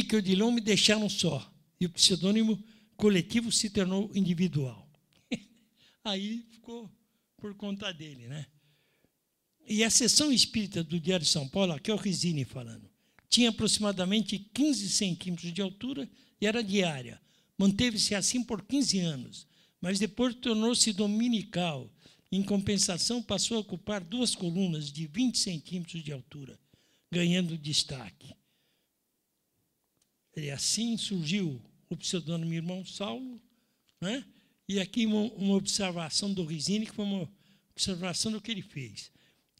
Zica e Odilon me deixaram só, e o pseudônimo coletivo se tornou individual. Aí ficou por conta dele, né? E a seção espírita do Diário de São Paulo, aqui é o Risini falando, tinha aproximadamente 15 centímetros de altura e era diária. Manteve-se assim por 15 anos, mas depois tornou-se dominical. Em compensação, passou a ocupar 2 colunas de 20 centímetros de altura, ganhando destaque. E assim surgiu o pseudônimo Irmão Saulo, né? E aqui uma observação do Risini, que foi uma observação do que ele fez.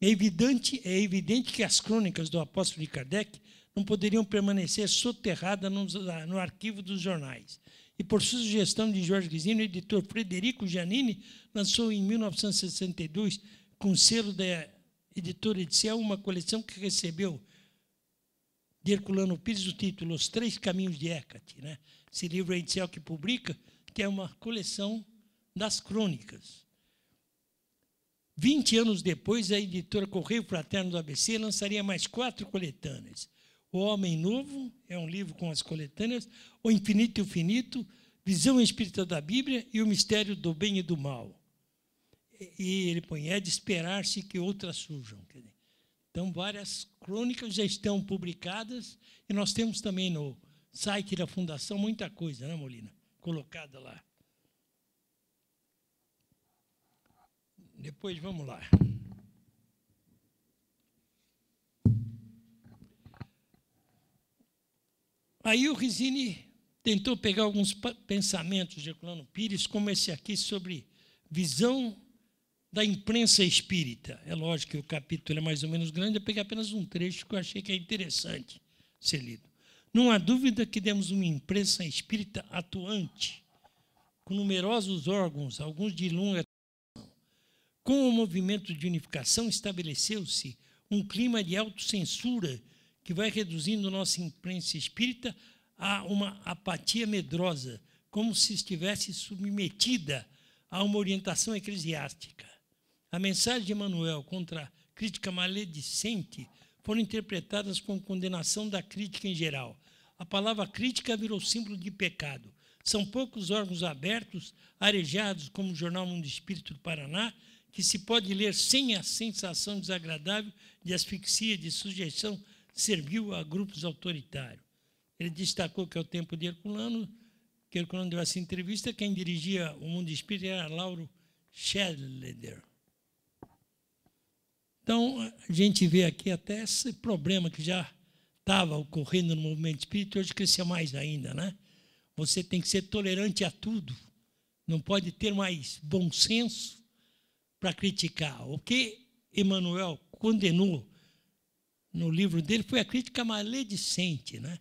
É evidente que as crônicas do apóstolo de Kardec não poderiam permanecer soterradas no arquivo dos jornais. E, por sugestão de Jorge Risini, o editor Frederico Giannini lançou em 1962, com selo da editora Edicel, uma coleção que recebeu de Herculano Pires o título Os Três Caminhos de Hecate, né? Esse livro é a Edicel que publica, que é uma coleção das crônicas. 20 anos depois, a editora Correio Fraterno do ABC lançaria mais 4 coletâneas. O Homem Novo é um livro com as coletâneas, O Infinito e o Finito, Visão Espírita da Bíblia e O Mistério do Bem e do Mal. E ele põe, é de esperar-se que outras surjam. Então, várias crônicas já estão publicadas e nós temos também no site da Fundação muita coisa, né, Molina? Colocada lá. Depois, vamos lá. Aí o Risini tentou pegar alguns pensamentos de Herculano Pires, como esse aqui, sobre visão da imprensa espírita. É lógico que o capítulo é mais ou menos grande, eu peguei apenas um trecho que eu achei que é interessante ser lido. Não há dúvida que demos uma imprensa espírita atuante, com numerosos órgãos, alguns de longa. Com o movimento de unificação, estabeleceu-se um clima de autocensura que vai reduzindo nossa imprensa espírita a uma apatia medrosa, como se estivesse submetida a uma orientação eclesiástica. A mensagem de Emmanuel contra a crítica maledicente foram interpretadas com condenação da crítica em geral. A palavra crítica virou símbolo de pecado. São poucos órgãos abertos, arejados, como o Jornal Mundo Espírito do Paraná, que se pode ler sem a sensação desagradável de asfixia, de sujeição servil a grupos autoritários. Ele destacou que ao tempo de Herculano, que Herculano deu essa entrevista, quem dirigia o Mundo Espírita era Lauro Schelleder. Então, a gente vê aqui até esse problema que já estava ocorrendo no movimento espírita, hoje cresceu mais ainda, né? Você tem que ser tolerante a tudo, não pode ter mais bom senso para criticar. O que Emmanuel condenou no livro dele foi a crítica maledicente, né?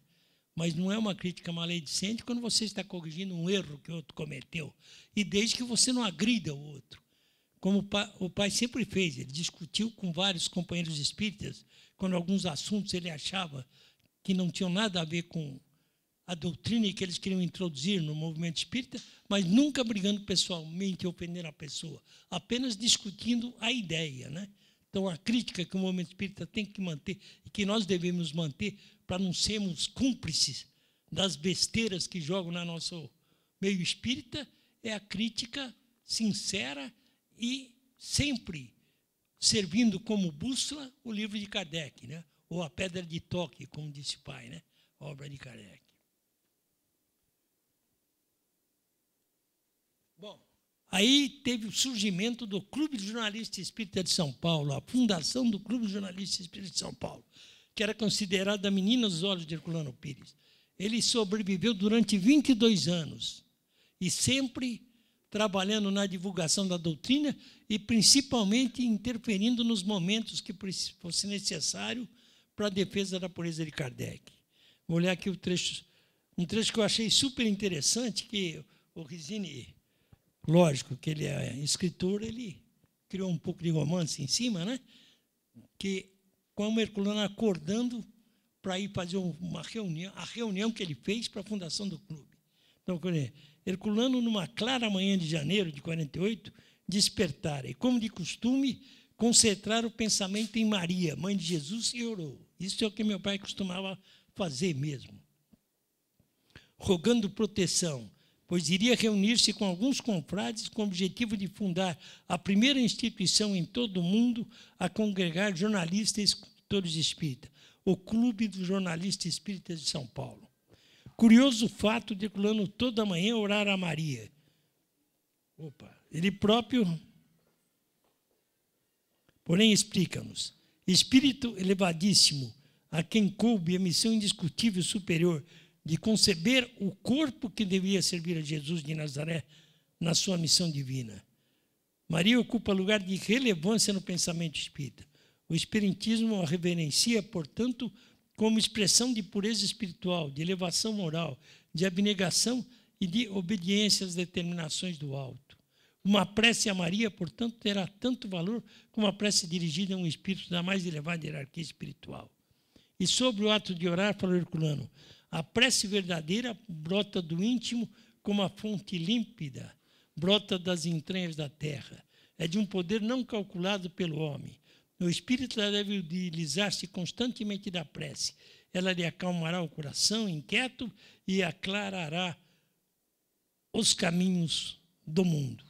Mas não é uma crítica maledicente quando você está corrigindo um erro que o outro cometeu, e desde que você não agrida o outro. Como o pai sempre fez, ele discutiu com vários companheiros espíritas, quando alguns assuntos ele achava que não tinham nada a ver com a doutrina que eles queriam introduzir no movimento espírita, mas nunca brigando pessoalmente, ofendendo a pessoa, apenas discutindo a ideia, né? Então, a crítica que o movimento espírita tem que manter, e que nós devemos manter, para não sermos cúmplices das besteiras que jogam no nosso meio espírita, é a crítica sincera e sempre servindo como bússola o livro de Kardec, né? Ou a pedra de toque, como disse o pai, né? A obra de Kardec. Bom, aí teve o surgimento do Clube de Jornalistas Espírita de São Paulo, a fundação do Clube de Jornalistas Espírita de São Paulo, que era considerada a menina dos olhos de Herculano Pires. Ele sobreviveu durante 22 anos, e sempre trabalhando na divulgação da doutrina e principalmente interferindo nos momentos que fosse necessário para a defesa da pureza de Kardec. Vou olhar aqui um trecho que eu achei super interessante, que o Risini, lógico que ele é escritor, ele criou um pouco de romance em cima, né? Que como Herculano acordando para ir fazer uma reunião, a reunião que ele fez para a fundação do clube. Então, Herculano, numa clara manhã de janeiro de 48, despertara e, como de costume, concentrar o pensamento em Maria, mãe de Jesus, e orou. Isso é o que meu pai costumava fazer mesmo. rogando proteção, pois iria reunir-se com alguns confrades com o objetivo de fundar a primeira instituição em todo o mundo a congregar jornalistas e escritores espíritas, o Clube dos Jornalistas Espíritas de São Paulo. Curioso fato de Herculano toda manhã orar a Maria. Ele próprio, porém, explica-nos. Espírito elevadíssimo, a quem coube a missão indiscutível e superior de conceber o corpo que deveria servir a Jesus de Nazaré na sua missão divina. Maria ocupa lugar de relevância no pensamento espírita. O espiritismo a reverencia, portanto, como expressão de pureza espiritual, de elevação moral, de abnegação e de obediência às determinações do alto. Uma prece a Maria, portanto, terá tanto valor como a prece dirigida a um espírito da mais elevada hierarquia espiritual. E sobre o ato de orar, falou Herculano, a prece verdadeira brota do íntimo como a fonte límpida, brota das entranhas da terra. É de um poder não calculado pelo homem. O espírito deve utilizar-se constantemente da prece. Ela lhe acalmará o coração inquieto e aclarará os caminhos do mundo.